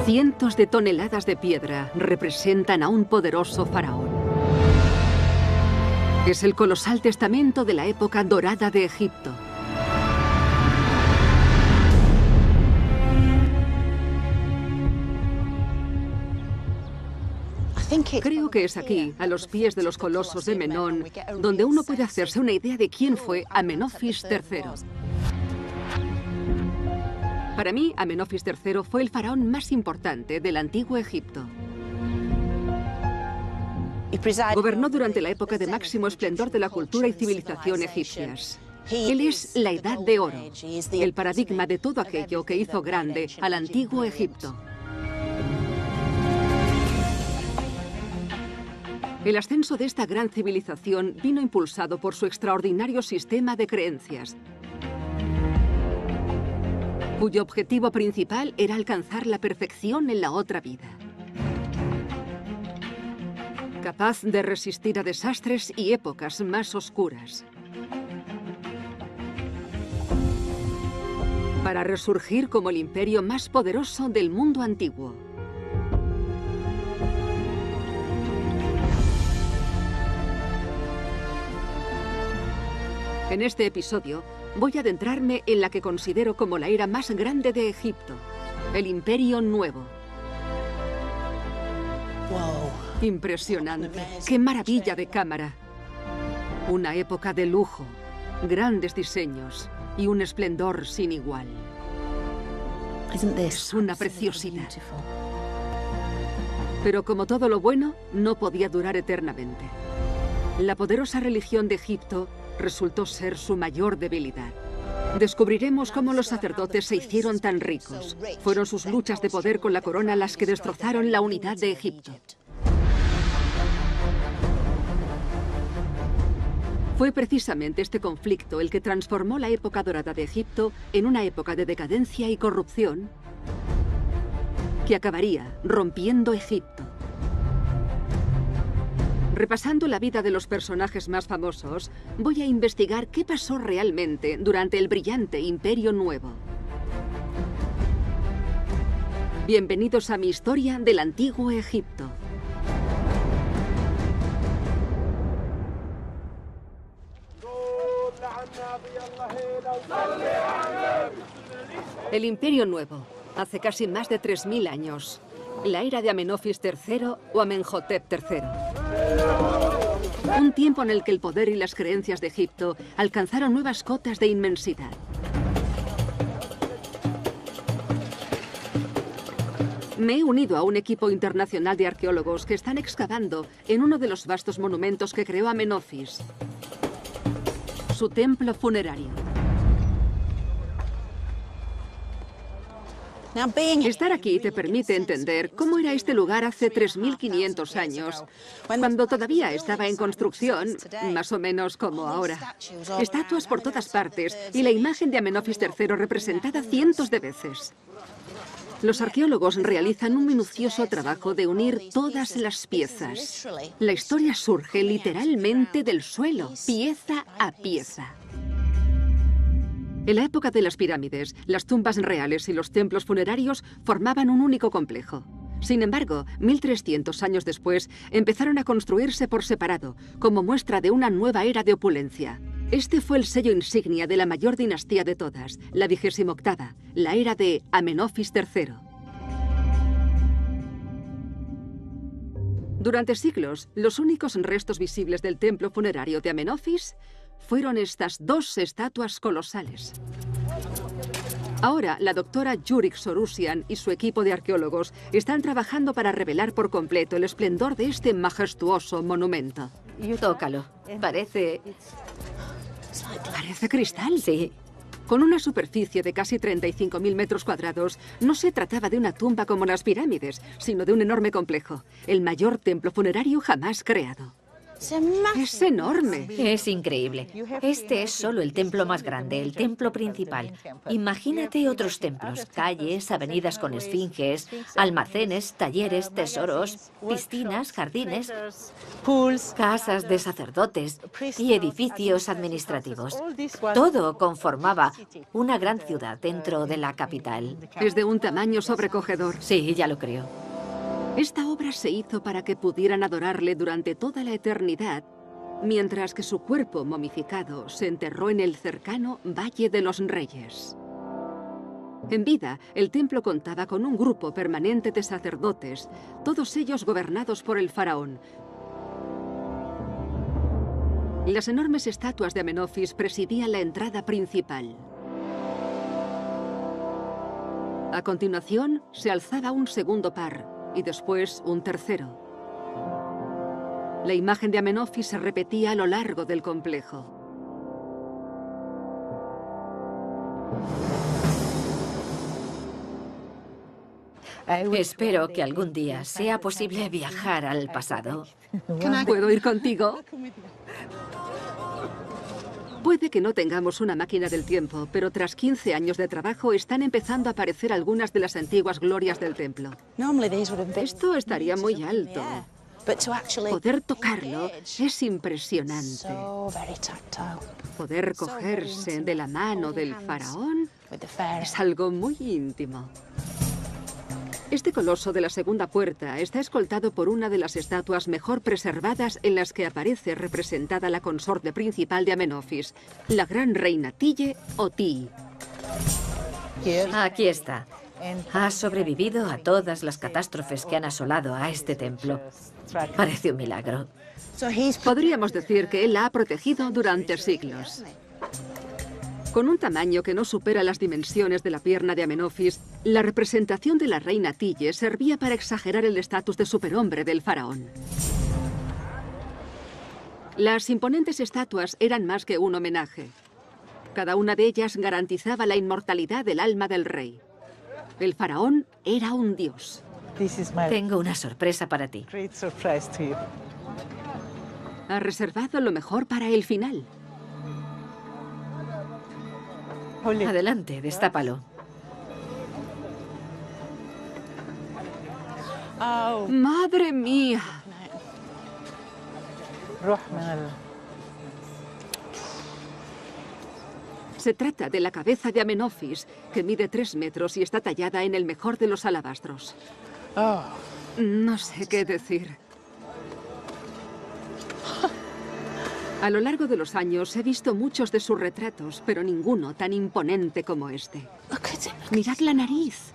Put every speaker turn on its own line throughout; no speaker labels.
Cientos de toneladas de piedra representan a un poderoso faraón. Es el colosal testamento de la época dorada de Egipto. Creo que es aquí, a los pies de los colosos de Menón, donde uno puede hacerse una idea de quién fue Amenofis III. Para mí, Amenofis III fue el faraón más importante del antiguo Egipto. Gobernó durante la época de máximo esplendor de la cultura y civilización egipcias. Él es la Edad de Oro, el paradigma de todo aquello que hizo grande al antiguo Egipto. El ascenso de esta gran civilización vino impulsado por su extraordinario sistema de creencias, cuyo objetivo principal era alcanzar la perfección en la otra vida. Capaz de resistir a desastres y épocas más oscuras. Para resurgir como el imperio más poderoso del mundo antiguo. En este episodio voy a adentrarme en la que considero como la era más grande de Egipto, el Imperio Nuevo. Impresionante, qué maravilla de cámara. Una época de lujo, grandes diseños y un esplendor sin igual. Es una preciosidad. Pero como todo lo bueno, no podía durar eternamente. La poderosa religión de Egipto resultó ser su mayor debilidad. Descubriremos cómo los sacerdotes se hicieron tan ricos. Fueron sus luchas de poder con la corona las que destrozaron la unidad de Egipto. Fue precisamente este conflicto el que transformó la época dorada de Egipto en una época de decadencia y corrupción que acabaría rompiendo Egipto. Repasando la vida de los personajes más famosos, voy a investigar qué pasó realmente durante el brillante Imperio Nuevo. Bienvenidos a mi historia del antiguo Egipto. El Imperio Nuevo, hace casi más de 3000 años. La era de Amenofis III o Amenhotep III. Un tiempo en el que el poder y las creencias de Egipto alcanzaron nuevas cotas de inmensidad. Me he unido a un equipo internacional de arqueólogos que están excavando en uno de los vastos monumentos que creó Amenofis, su templo funerario. Estar aquí te permite entender cómo era este lugar hace 3500 años, cuando todavía estaba en construcción, más o menos como ahora. Estatuas por todas partes y la imagen de Amenofis III representada cientos de veces. Los arqueólogos realizan un minucioso trabajo de unir todas las piezas. La historia surge literalmente del suelo, pieza a pieza. En la época de las pirámides, las tumbas reales y los templos funerarios formaban un único complejo. Sin embargo, 1300 años después, empezaron a construirse por separado, como muestra de una nueva era de opulencia. Este fue el sello insignia de la mayor dinastía de todas, la 28ª, la era de Amenofis III. Durante siglos, los únicos restos visibles del templo funerario de Amenofis fueron estas dos estatuas colosales. Ahora, la doctora Yurik Sorusian y su equipo de arqueólogos están trabajando para revelar por completo el esplendor de este majestuoso monumento.
Tócalo. Parece
cristal.
Sí.
Con una superficie de casi 35.000 metros cuadrados, no se trataba de una tumba como las pirámides, sino de un enorme complejo, el mayor templo funerario jamás creado. Es enorme.
Es increíble. Este es solo el templo más grande, el templo principal. Imagínate otros templos, calles, avenidas con esfinges, almacenes, talleres, tesoros, piscinas, jardines, casas de sacerdotes y edificios administrativos. Todo conformaba una gran ciudad dentro de la capital.
Es de un tamaño sobrecogedor.
Sí, ya lo creo.
Esta obra se hizo para que pudieran adorarle durante toda la eternidad, mientras que su cuerpo momificado se enterró en el cercano Valle de los Reyes. En vida, el templo contaba con un grupo permanente de sacerdotes, todos ellos gobernados por el faraón. Las enormes estatuas de Amenofis presidían la entrada principal. A continuación, se alzaba un segundo par, y después un tercero. La imagen de Amenofis se repetía a lo largo del complejo.
Espero que algún día sea posible viajar al pasado.
¿Puedo ir contigo? Puede que no tengamos una máquina del tiempo, pero tras 15 años de trabajo están empezando a aparecer algunas de las antiguas glorias del templo. Esto estaría muy alto. Poder tocarlo es impresionante. Poder cogerse de la mano del faraón es algo muy íntimo. Este coloso de la segunda puerta está escoltado por una de las estatuas mejor preservadas en las que aparece representada la consorte principal de Amenofis, la gran reina Tille o Ti.
Aquí está. Ha sobrevivido a todas las catástrofes que han asolado a este templo. Parece un milagro.
Podríamos decir que él la ha protegido durante siglos. Con un tamaño que no supera las dimensiones de la pierna de Amenofis, la representación de la reina Tille servía para exagerar el estatus de superhombre del faraón. Las imponentes estatuas eran más que un homenaje. Cada una de ellas garantizaba la inmortalidad del alma del rey. El faraón era un dios.
Tengo una sorpresa para ti.
Ha reservado lo mejor para el final.
Adelante, destápalo.
¡Madre mía! Se trata de la cabeza de Amenofis, que mide 3 metros y está tallada en el mejor de los alabastros. No sé qué decir. A lo largo de los años he visto muchos de sus retratos, pero ninguno tan imponente como este. Mirad la nariz.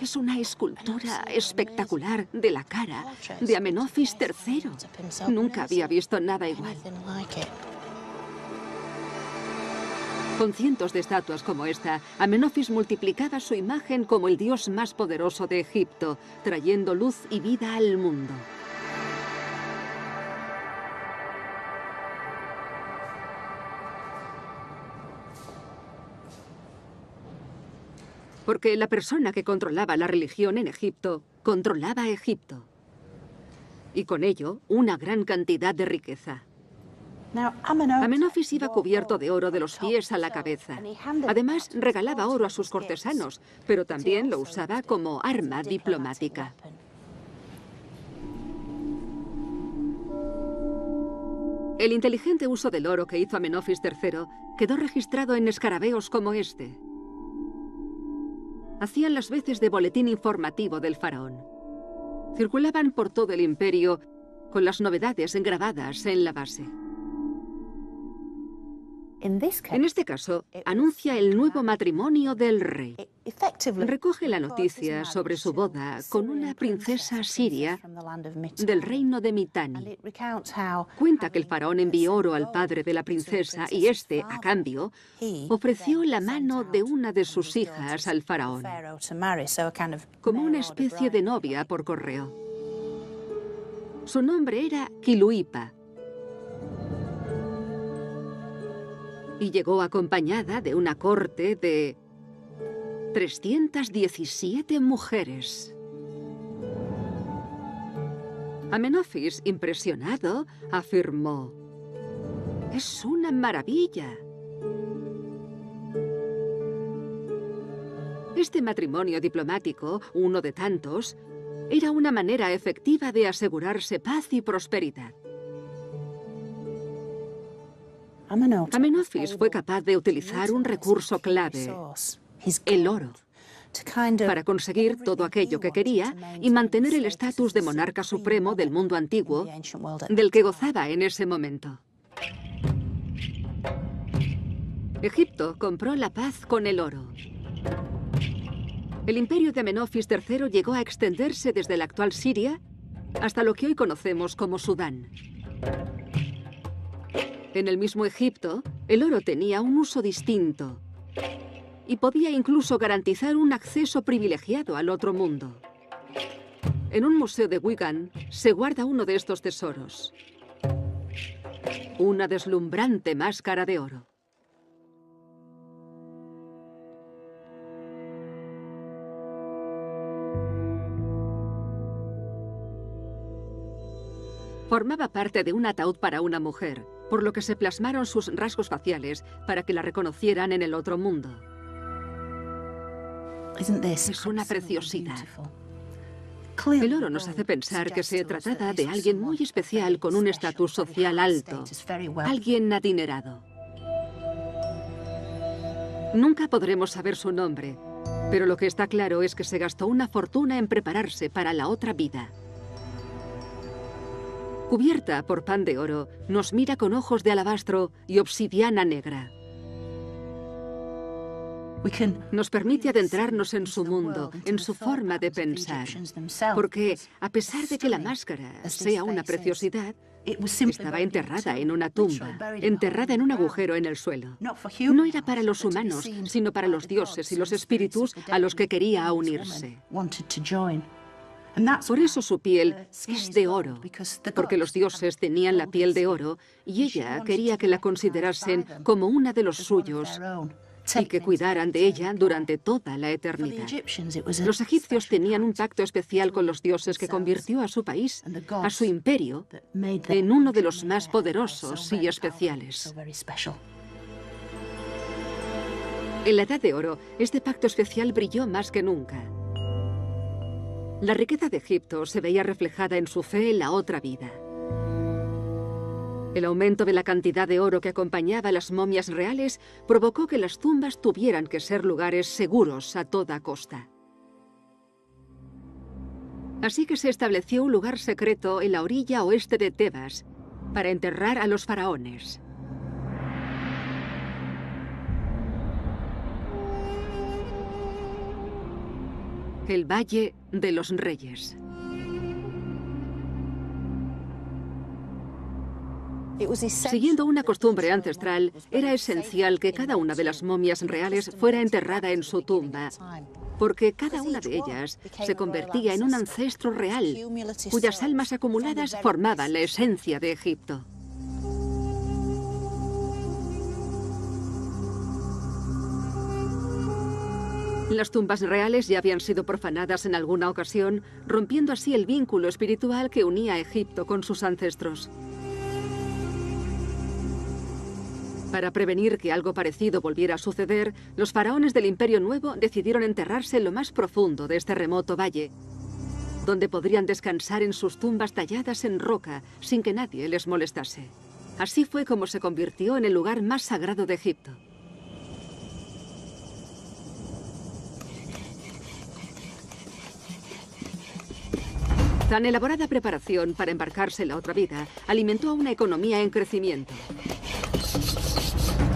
Es una escultura espectacular de la cara de Amenofis III. Nunca había visto nada igual. Con cientos de estatuas como esta, Amenofis multiplicaba su imagen como el dios más poderoso de Egipto, trayendo luz y vida al mundo. Porque la persona que controlaba la religión en Egipto, controlaba Egipto. Y con ello, una gran cantidad de riqueza. Amenofis iba cubierto de oro de los pies a la cabeza. Además, regalaba oro a sus cortesanos, pero también lo usaba como arma diplomática. El inteligente uso del oro que hizo Amenofis III quedó registrado en escarabeos como este. Hacían las veces de boletín informativo del faraón. Circulaban por todo el imperio con las novedades grabadas en la base. En este caso, anuncia el nuevo matrimonio del rey. Recoge la noticia sobre su boda con una princesa siria del reino de Mitanni. Cuenta que el faraón envió oro al padre de la princesa y este, a cambio, ofreció la mano de una de sus hijas al faraón, como una especie de novia por correo. Su nombre era Kiluipa. Y llegó acompañada de una corte de 317 mujeres. Amenofis, impresionado, afirmó: «Es una maravilla». Este matrimonio diplomático, uno de tantos, era una manera efectiva de asegurarse paz y prosperidad. Amenofis fue capaz de utilizar un recurso clave, el oro, para conseguir todo aquello que quería y mantener el estatus de monarca supremo del mundo antiguo, del que gozaba en ese momento. Egipto compró la paz con el oro. El imperio de Amenofis III llegó a extenderse desde la actual Siria hasta lo que hoy conocemos como Sudán. En el mismo Egipto, el oro tenía un uso distinto y podía incluso garantizar un acceso privilegiado al otro mundo. En un museo de Wigan se guarda uno de estos tesoros: una deslumbrante máscara de oro. Formaba parte de un ataúd para una mujer, por lo que se plasmaron sus rasgos faciales para que la reconocieran en el otro mundo. Es una preciosidad. El oro nos hace pensar que se trataba de alguien muy especial con un estatus social alto, alguien adinerado. Nunca podremos saber su nombre, pero lo que está claro es que se gastó una fortuna en prepararse para la otra vida. Cubierta por pan de oro, nos mira con ojos de alabastro y obsidiana negra. Nos permite adentrarnos en su mundo, en su forma de pensar, porque a pesar de que la máscara sea una preciosidad, estaba enterrada en una tumba, enterrada en un agujero en el suelo. No era para los humanos, sino para los dioses y los espíritus a los que quería unirse. Por eso su piel es de oro, porque los dioses tenían la piel de oro y ella quería que la considerasen como una de los suyos y que cuidaran de ella durante toda la eternidad. Los egipcios tenían un pacto especial con los dioses que convirtió a su país, a su imperio, en uno de los más poderosos y especiales. En la Edad de Oro, este pacto especial brilló más que nunca. La riqueza de Egipto se veía reflejada en su fe en la otra vida. El aumento de la cantidad de oro que acompañaba a las momias reales provocó que las tumbas tuvieran que ser lugares seguros a toda costa. Así que se estableció un lugar secreto en la orilla oeste de Tebas para enterrar a los faraones. El Valle de los Reyes. Siguiendo una costumbre ancestral, era esencial que cada una de las momias reales fuera enterrada en su tumba, porque cada una de ellas se convertía en un ancestro real, cuyas almas acumuladas formaban la esencia de Egipto. Las tumbas reales ya habían sido profanadas en alguna ocasión, rompiendo así el vínculo espiritual que unía a Egipto con sus ancestros. Para prevenir que algo parecido volviera a suceder, los faraones del Imperio Nuevo decidieron enterrarse en lo más profundo de este remoto valle, donde podrían descansar en sus tumbas talladas en roca sin que nadie les molestase. Así fue como se convirtió en el lugar más sagrado de Egipto. Tan elaborada preparación para embarcarse en la otra vida alimentó a una economía en crecimiento.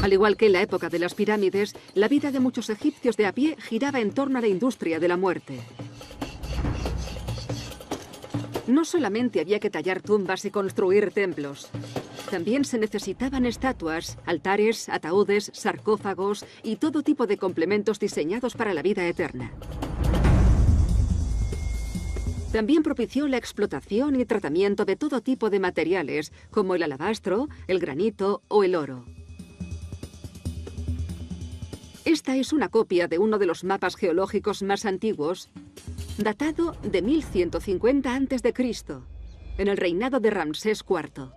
Al igual que en la época de las pirámides, la vida de muchos egipcios de a pie giraba en torno a la industria de la muerte. No solamente había que tallar tumbas y construir templos, también se necesitaban estatuas, altares, ataúdes, sarcófagos y todo tipo de complementos diseñados para la vida eterna. También propició la explotación y tratamiento de todo tipo de materiales, como el alabastro, el granito o el oro. Esta es una copia de uno de los mapas geológicos más antiguos, datado de 1150 a.C. en el reinado de Ramsés IV.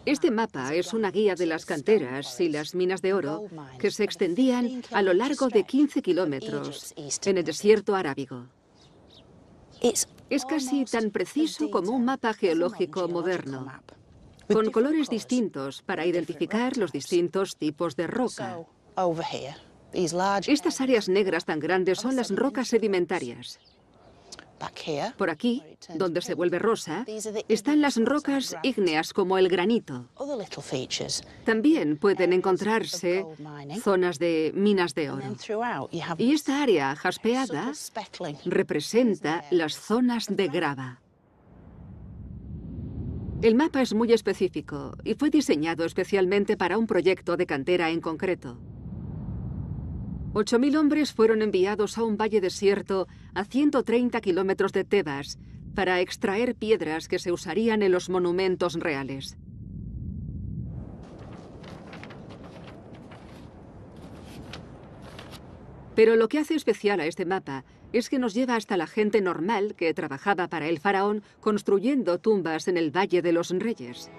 Este mapa es una guía de las canteras y las minas de oro que se extendían a lo largo de 15 kilómetros en el desierto arábigo. Es casi tan preciso como un mapa geológico moderno, con colores distintos para identificar los distintos tipos de roca. Estas áreas negras tan grandes son las rocas sedimentarias. Por aquí, donde se vuelve rosa, están las rocas ígneas como el granito. También pueden encontrarse zonas de minas de oro. Y esta área jaspeada representa las zonas de grava. El mapa es muy específico y fue diseñado especialmente para un proyecto de cantera en concreto. 8.000 hombres fueron enviados a un valle desierto a 130 kilómetros de Tebas para extraer piedras que se usarían en los monumentos reales. Pero lo que hace especial a este mapa es que nos lleva hasta la gente normal que trabajaba para el faraón construyendo tumbas en el Valle de los Reyes.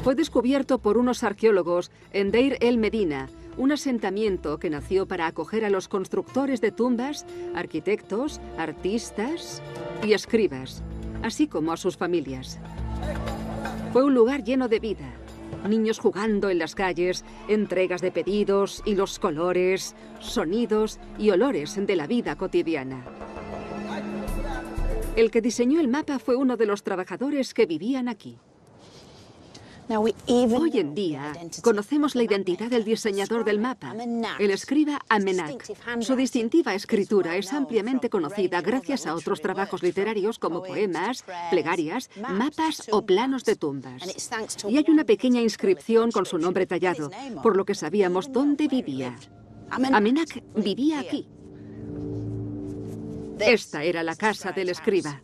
Fue descubierto por unos arqueólogos en Deir el-Medina, un asentamiento que nació para acoger a los constructores de tumbas, arquitectos, artistas y escribas, así como a sus familias. Fue un lugar lleno de vida, niños jugando en las calles, entregas de pedidos y los colores, sonidos y olores de la vida cotidiana. El que diseñó el mapa fue uno de los trabajadores que vivían aquí. Hoy en día conocemos la identidad del diseñador del mapa, el escriba Amenak. Su distintiva escritura es ampliamente conocida gracias a otros trabajos literarios como poemas, plegarias, mapas o planos de tumbas. Y hay una pequeña inscripción con su nombre tallado, por lo que sabíamos dónde vivía. Amenak vivía aquí. Esta era la casa del escriba.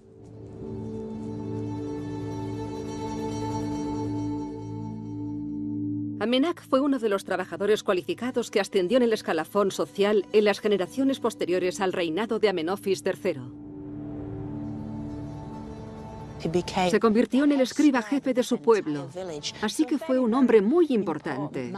Amenak fue uno de los trabajadores cualificados que ascendió en el escalafón social en las generaciones posteriores al reinado de Amenofis III. Se convirtió en el escriba jefe de su pueblo, así que fue un hombre muy importante.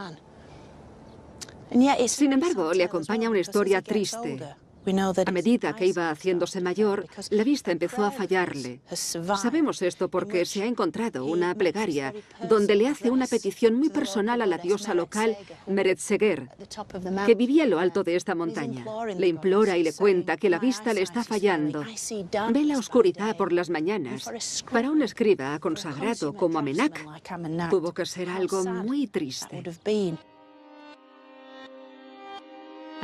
Sin embargo, le acompaña una historia triste. A medida que iba haciéndose mayor, la vista empezó a fallarle. Sabemos esto porque se ha encontrado una plegaria donde le hace una petición muy personal a la diosa local, Meretseger, que vivía en lo alto de esta montaña. Le implora y le cuenta que la vista le está fallando. Ve la oscuridad por las mañanas. Para un escriba consagrado como Amenak, tuvo que ser algo muy triste.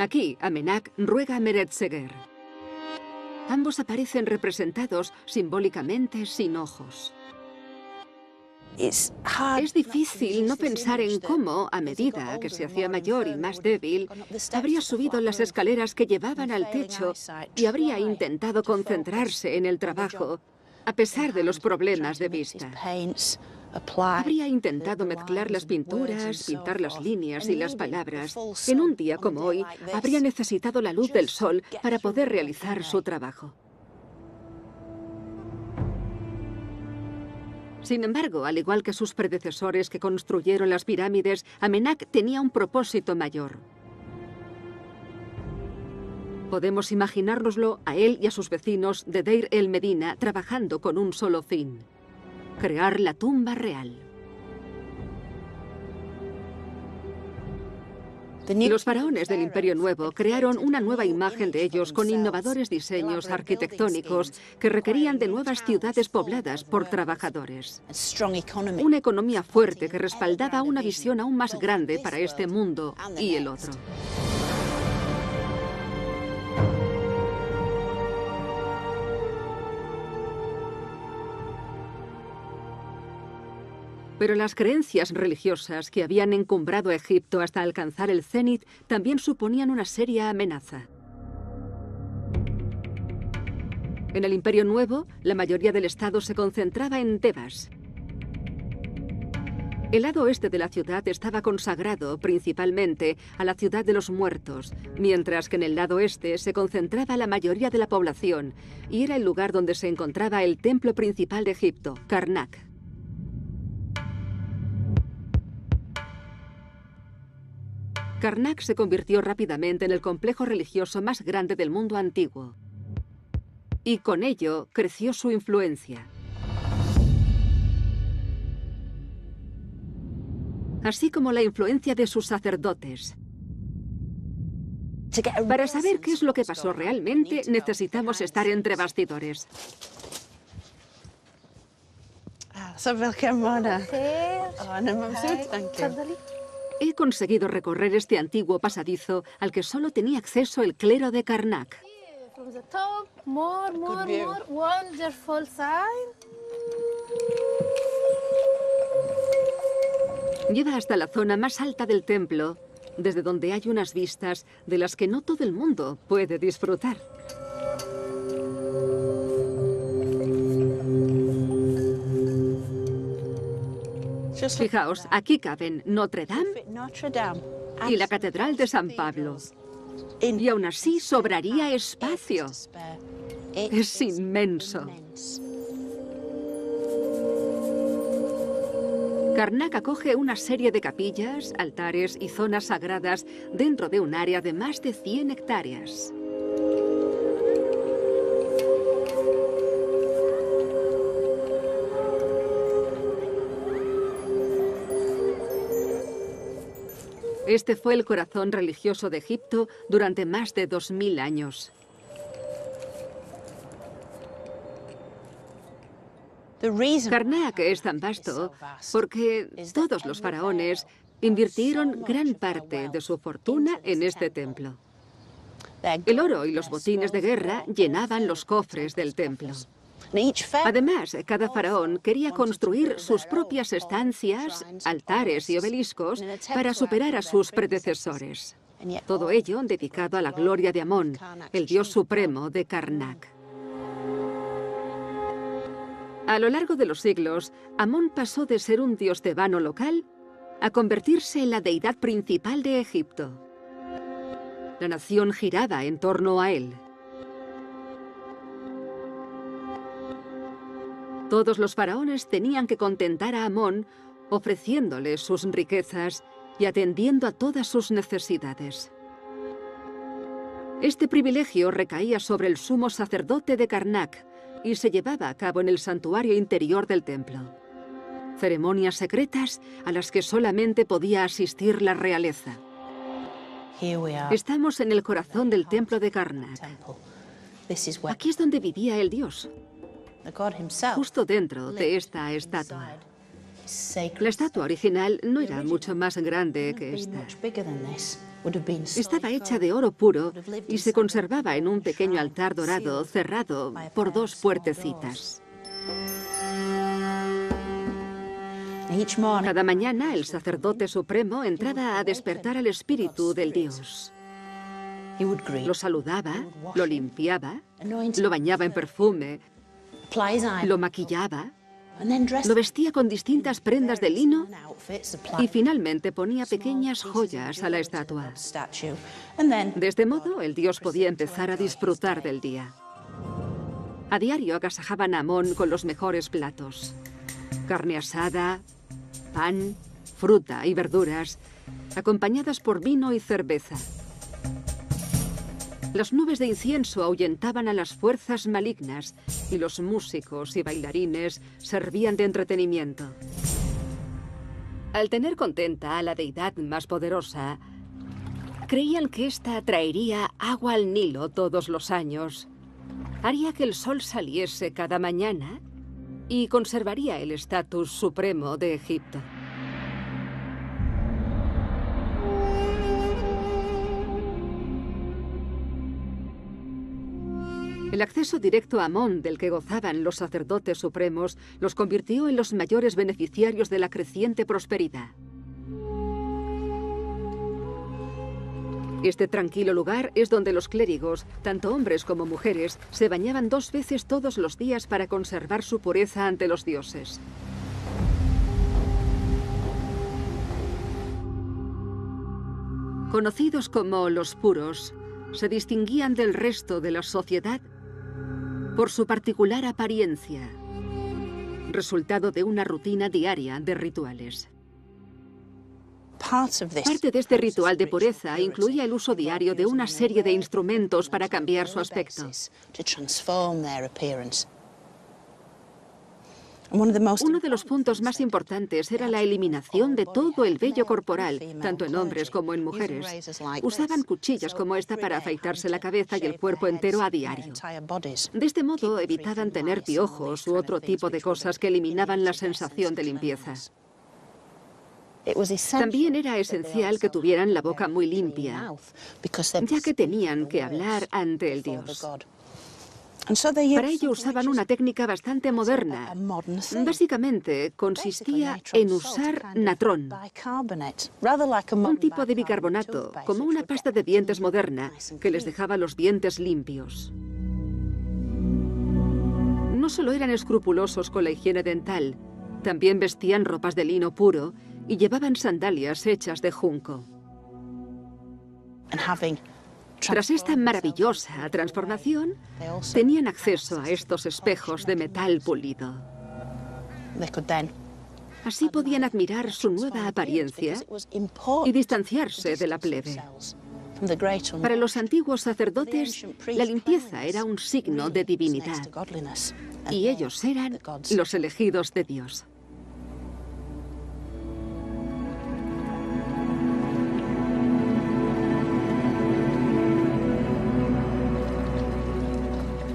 Aquí, Amenak ruega a Meretseger. Ambos aparecen representados simbólicamente sin ojos. Es difícil no pensar en cómo, a medida que se hacía mayor y más débil, habría subido las escaleras que llevaban al techo y habría intentado concentrarse en el trabajo, a pesar de los problemas de vista. Habría intentado mezclar las pinturas, pintar las líneas y las palabras. En un día como hoy, habría necesitado la luz del sol para poder realizar su trabajo. Sin embargo, al igual que sus predecesores que construyeron las pirámides, Amenak tenía un propósito mayor. Podemos imaginárnoslo a él y a sus vecinos de Deir el-Medina trabajando con un solo fin: crear la tumba real. Los faraones del Imperio Nuevo crearon una nueva imagen de ellos con innovadores diseños arquitectónicos que requerían de nuevas ciudades pobladas por trabajadores. Una economía fuerte que respaldaba una visión aún más grande para este mundo y el otro. Pero las creencias religiosas que habían encumbrado a Egipto hasta alcanzar el cenit también suponían una seria amenaza. En el Imperio Nuevo, la mayoría del Estado se concentraba en Tebas. El lado oeste de la ciudad estaba consagrado principalmente a la ciudad de los muertos, mientras que en el lado este se concentraba la mayoría de la población y era el lugar donde se encontraba el templo principal de Egipto, Karnak. Karnak se convirtió rápidamente en el complejo religioso más grande del mundo antiguo. Y con ello creció su influencia. Así como la influencia de sus sacerdotes. Para saber qué es lo que pasó realmente, necesitamos estar entre bastidores. He conseguido recorrer este antiguo pasadizo al que solo tenía acceso el clero de Karnak. Lleva hasta la zona más alta del templo, desde donde hay unas vistas de las que no todo el mundo puede disfrutar. Fijaos, aquí caben Notre Dame y la Catedral de San Pablo. Y aún así sobraría espacio. Es inmenso. Karnak acoge una serie de capillas, altares y zonas sagradas dentro de un área de más de 100 hectáreas. Este fue el corazón religioso de Egipto durante más de 2000 años. Karnak es tan vasto porque todos los faraones invirtieron gran parte de su fortuna en este templo. El oro y los botines de guerra llenaban los cofres del templo. Además, cada faraón quería construir sus propias estancias, altares y obeliscos para superar a sus predecesores. Todo ello dedicado a la gloria de Amón, el dios supremo de Karnak. A lo largo de los siglos, Amón pasó de ser un dios tebano local a convertirse en la deidad principal de Egipto. La nación giraba en torno a él. Todos los faraones tenían que contentar a Amón, ofreciéndole sus riquezas y atendiendo a todas sus necesidades. Este privilegio recaía sobre el sumo sacerdote de Karnak y se llevaba a cabo en el santuario interior del templo. Ceremonias secretas a las que solamente podía asistir la realeza. Estamos en el corazón del templo de Karnak. Aquí es donde vivía el dios, justo dentro de esta estatua. La estatua original no era mucho más grande que esta. Estaba hecha de oro puro y se conservaba en un pequeño altar dorado cerrado por dos puertecitas. Cada mañana el sacerdote supremo entraba a despertar al espíritu del dios. Lo saludaba, lo limpiaba, lo bañaba en perfume, lo maquillaba, lo vestía con distintas prendas de lino y finalmente ponía pequeñas joyas a la estatua. De este modo, el dios podía empezar a disfrutar del día. A diario agasajaban a Amón con los mejores platos. Carne asada, pan, fruta y verduras, acompañadas por vino y cerveza. Las nubes de incienso ahuyentaban a las fuerzas malignas y los músicos y bailarines servían de entretenimiento. Al tener contenta a la deidad más poderosa, creían que ésta traería agua al Nilo todos los años, haría que el sol saliese cada mañana y conservaría el estatus supremo de Egipto. El acceso directo a Amón del que gozaban los sacerdotes supremos los convirtió en los mayores beneficiarios de la creciente prosperidad. Este tranquilo lugar es donde los clérigos, tanto hombres como mujeres, se bañaban 2 veces todos los días para conservar su pureza ante los dioses. Conocidos como los puros, se distinguían del resto de la sociedad por su particular apariencia, resultado de una rutina diaria de rituales. Parte de este ritual de pureza incluía el uso diario de una serie de instrumentos para cambiar su aspecto. Uno de los puntos más importantes era la eliminación de todo el vello corporal, tanto en hombres como en mujeres. Usaban cuchillas como esta para afeitarse la cabeza y el cuerpo entero a diario. De este modo evitaban tener piojos u otro tipo de cosas que eliminaban la sensación de limpieza. También era esencial que tuvieran la boca muy limpia, ya que tenían que hablar ante el Dios. Para ello usaban una técnica bastante moderna. Básicamente consistía en usar natrón, un tipo de bicarbonato, como una pasta de dientes moderna, que les dejaba los dientes limpios. No solo eran escrupulosos con la higiene dental, también vestían ropas de lino puro y llevaban sandalias hechas de junco. Tras esta maravillosa transformación, tenían acceso a estos espejos de metal pulido. Así podían admirar su nueva apariencia y distanciarse de la plebe. Para los antiguos sacerdotes, la limpieza era un signo de divinidad, y ellos eran los elegidos de Dios.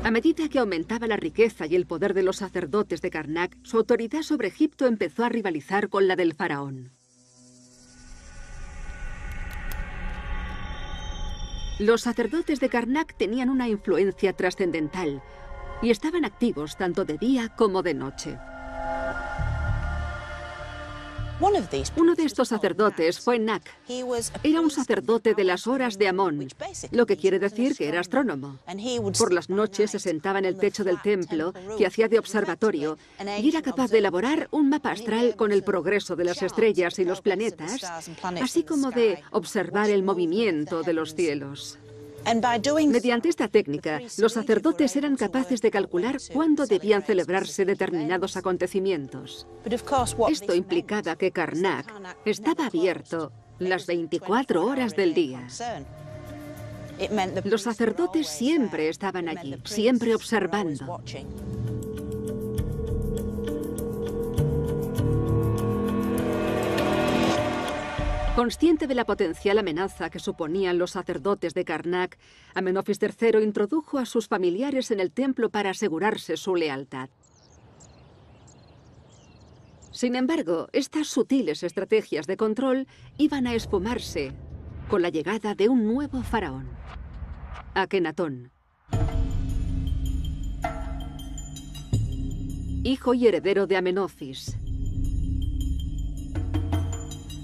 A medida que aumentaba la riqueza y el poder de los sacerdotes de Karnak, su autoridad sobre Egipto empezó a rivalizar con la del faraón. Los sacerdotes de Karnak tenían una influencia trascendental y estaban activos tanto de día como de noche. Uno de estos sacerdotes fue Nak. Era un sacerdote de las horas de Amón, lo que quiere decir que era astrónomo. Por las noches se sentaba en el techo del templo, que hacía de observatorio, y era capaz de elaborar un mapa astral con el progreso de las estrellas y los planetas, así como de observar el movimiento de los cielos. Mediante esta técnica, los sacerdotes eran capaces de calcular cuándo debían celebrarse determinados acontecimientos. Esto implicaba que Karnak estaba abierto las 24 horas del día. Los sacerdotes siempre estaban allí, siempre observando. Consciente de la potencial amenaza que suponían los sacerdotes de Karnak, Amenofis III introdujo a sus familiares en el templo para asegurarse su lealtad. Sin embargo, estas sutiles estrategias de control iban a esfumarse con la llegada de un nuevo faraón, Akenatón. Hijo y heredero de Amenofis.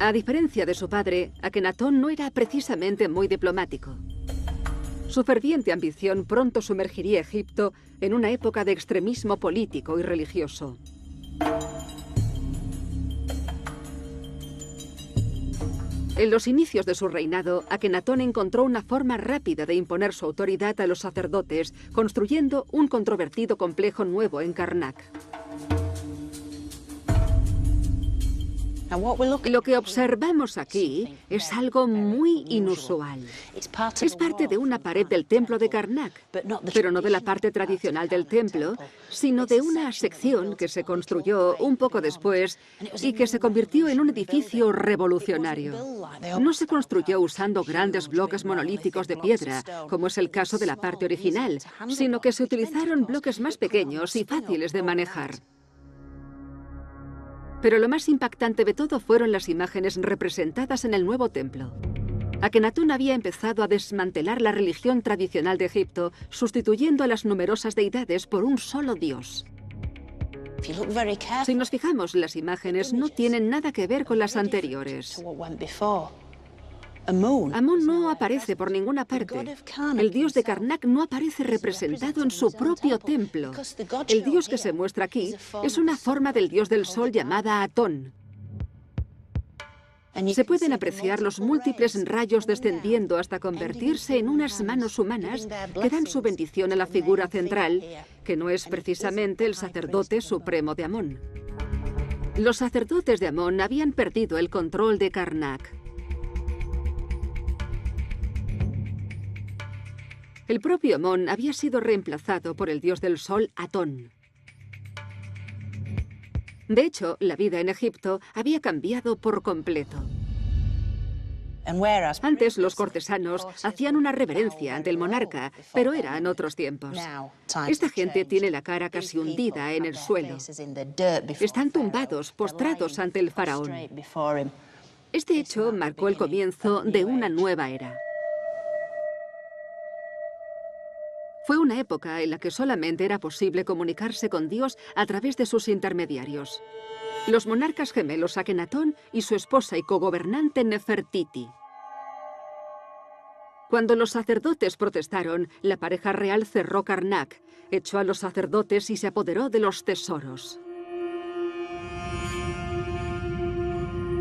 A diferencia de su padre, Akenatón no era precisamente muy diplomático. Su ferviente ambición pronto sumergiría a Egipto en una época de extremismo político y religioso. En los inicios de su reinado, Akenatón encontró una forma rápida de imponer su autoridad a los sacerdotes, construyendo un controvertido complejo nuevo en Karnak. Lo que observamos aquí es algo muy inusual. Es parte de una pared del templo de Karnak, pero no de la parte tradicional del templo, sino de una sección que se construyó un poco después y que se convirtió en un edificio revolucionario. No se construyó usando grandes bloques monolíticos de piedra, como es el caso de la parte original, sino que se utilizaron bloques más pequeños y fáciles de manejar. Pero lo más impactante de todo fueron las imágenes representadas en el nuevo templo. Akenatón había empezado a desmantelar la religión tradicional de Egipto, sustituyendo a las numerosas deidades por un solo dios. Si nos fijamos, las imágenes no tienen nada que ver con las anteriores. Amón no aparece por ninguna parte. El dios de Karnak no aparece representado en su propio templo. El dios que se muestra aquí es una forma del dios del sol llamada Atón. Se pueden apreciar los múltiples rayos descendiendo hasta convertirse en unas manos humanas que dan su bendición a la figura central, que no es precisamente el sacerdote supremo de Amón. Los sacerdotes de Amón habían perdido el control de Karnak. El propio Amón había sido reemplazado por el dios del sol Atón. De hecho, la vida en Egipto había cambiado por completo. Antes los cortesanos hacían una reverencia ante el monarca, pero eran otros tiempos. Esta gente tiene la cara casi hundida en el suelo. Están tumbados, postrados ante el faraón. Este hecho marcó el comienzo de una nueva era. Fue una época en la que solamente era posible comunicarse con Dios a través de sus intermediarios. Los monarcas gemelos Akenatón y su esposa y cogobernante Nefertiti. Cuando los sacerdotes protestaron, la pareja real cerró Karnak, echó a los sacerdotes y se apoderó de los tesoros.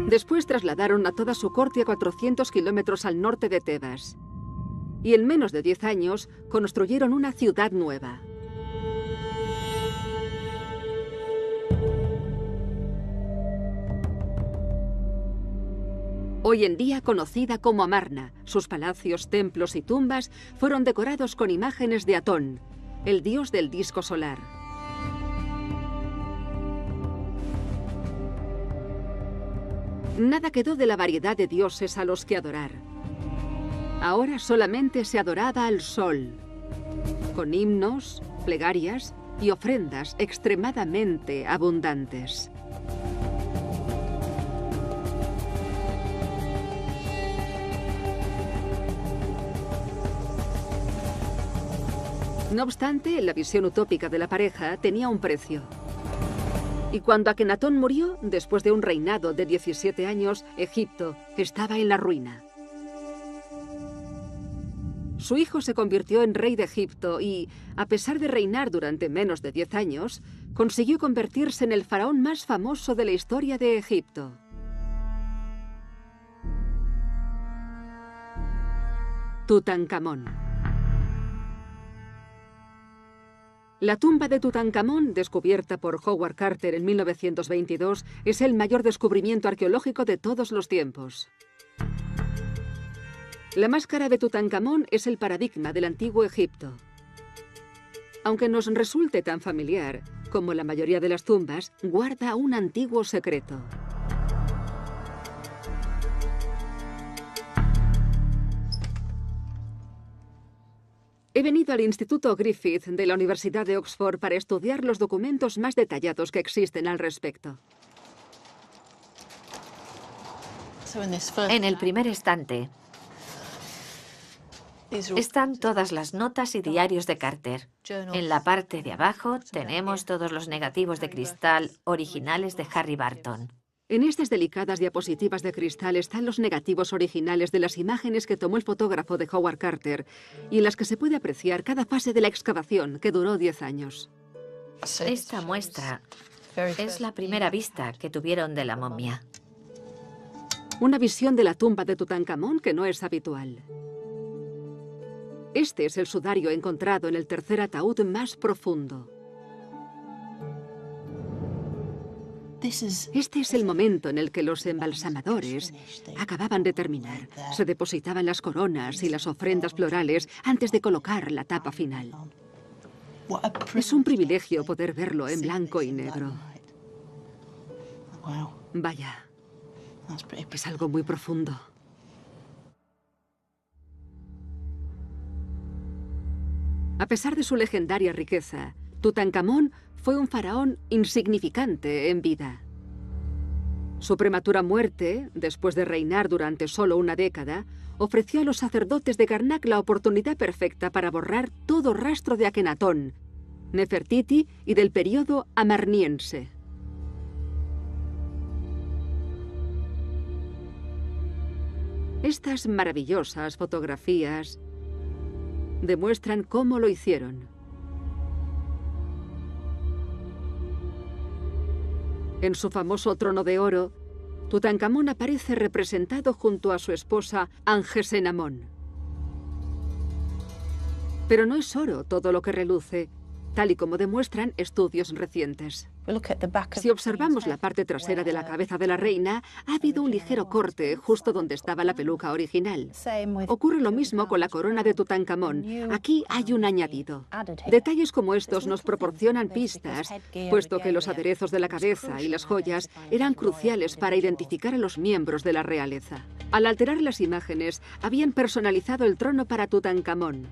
Después trasladaron a toda su corte a 400 kilómetros al norte de Tebas. Y en menos de 10 años construyeron una ciudad nueva. Hoy en día conocida como Amarna, sus palacios, templos y tumbas fueron decorados con imágenes de Atón, el dios del disco solar. Nada quedó de la variedad de dioses a los que adorar. Ahora solamente se adoraba al sol, con himnos, plegarias y ofrendas extremadamente abundantes. No obstante, la visión utópica de la pareja tenía un precio. Y cuando Akenatón murió, después de un reinado de 17 años, Egipto estaba en la ruina. Su hijo se convirtió en rey de Egipto y, a pesar de reinar durante menos de 10 años, consiguió convertirse en el faraón más famoso de la historia de Egipto. Tutankamón. La tumba de Tutankamón, descubierta por Howard Carter en 1922, es el mayor descubrimiento arqueológico de todos los tiempos. La máscara de Tutankamón es el paradigma del antiguo Egipto. Aunque nos resulte tan familiar, como la mayoría de las tumbas, guarda un antiguo secreto. He venido al Instituto Griffith de la Universidad de Oxford para estudiar los documentos más detallados que existen al respecto.
En el primer estante están todas las notas y diarios de Carter. En la parte de abajo tenemos todos los negativos de cristal originales de Harry Barton.
En estas delicadas diapositivas de cristal están los negativos originales de las imágenes que tomó el fotógrafo de Howard Carter y en las que se puede apreciar cada fase de la excavación, que duró 10 años.
Esta muestra es la primera vista que tuvieron de la momia.
Una visión de la tumba de Tutankamón que no es habitual. Este es el sudario encontrado en el tercer ataúd más profundo. Este es el momento en el que los embalsamadores acababan de terminar. Se depositaban las coronas y las ofrendas florales antes de colocar la tapa final. Es un privilegio poder verlo en blanco y negro. Vaya, es algo muy profundo. A pesar de su legendaria riqueza, Tutankamón fue un faraón insignificante en vida. Su prematura muerte, después de reinar durante solo una década, ofreció a los sacerdotes de Karnak la oportunidad perfecta para borrar todo rastro de Akenatón, Nefertiti y del período amarniense. Estas maravillosas fotografías demuestran cómo lo hicieron. En su famoso trono de oro, Tutankamón aparece representado junto a su esposa Angesenamón. Pero no es oro todo lo que reluce, tal y como demuestran estudios recientes. Si observamos la parte trasera de la cabeza de la reina, ha habido un ligero corte justo donde estaba la peluca original. Ocurre lo mismo con la corona de Tutankamón. Aquí hay un añadido. Detalles como estos nos proporcionan pistas, puesto que los aderezos de la cabeza y las joyas eran cruciales para identificar a los miembros de la realeza. Al alterar las imágenes, habían personalizado el trono para Tutankamón.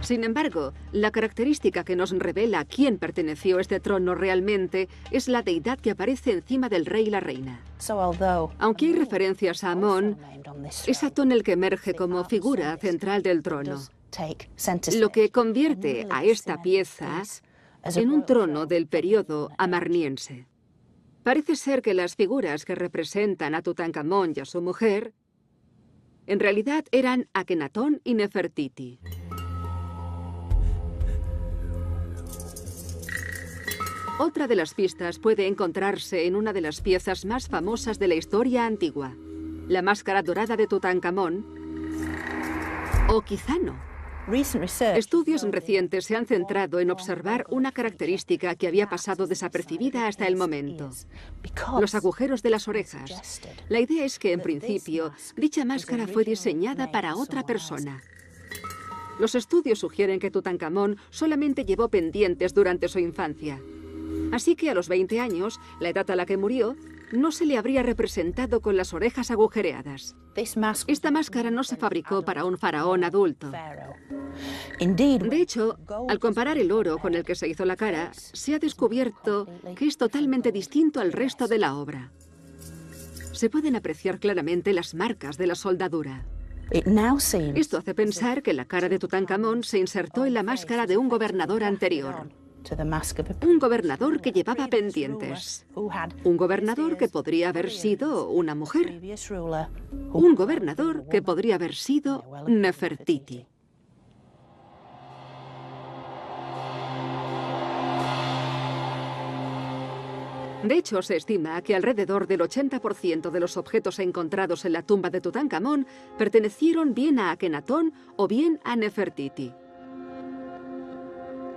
Sin embargo, la característica que nos revela a quién perteneció este trono realmente es la deidad que aparece encima del rey y la reina. Aunque hay referencias a Amón, es Atón el que emerge como figura central del trono, lo que convierte a esta pieza en un trono del periodo amarniense. Parece ser que las figuras que representan a Tutankamón y a su mujer en realidad eran Akenatón y Nefertiti. Otra de las pistas puede encontrarse en una de las piezas más famosas de la historia antigua, la máscara dorada de Tutankamón, o quizá no. Estudios recientes se han centrado en observar una característica que había pasado desapercibida hasta el momento: los agujeros de las orejas. La idea es que, en principio, dicha máscara fue diseñada para otra persona. Los estudios sugieren que Tutankamón solamente llevó pendientes durante su infancia. Así que a los 20 años, la edad a la que murió, no se le habría representado con las orejas agujereadas. Esta máscara no se fabricó para un faraón adulto. De hecho, al comparar el oro con el que se hizo la cara, se ha descubierto que es totalmente distinto al resto de la obra. Se pueden apreciar claramente las marcas de la soldadura. Esto hace pensar que la cara de Tutankamón se insertó en la máscara de un gobernador anterior. Un gobernador que llevaba pendientes. Un gobernador que podría haber sido una mujer. Un gobernador que podría haber sido Nefertiti. De hecho, se estima que alrededor del 80% de los objetos encontrados en la tumba de Tutankamón pertenecieron bien a Akenatón o bien a Nefertiti.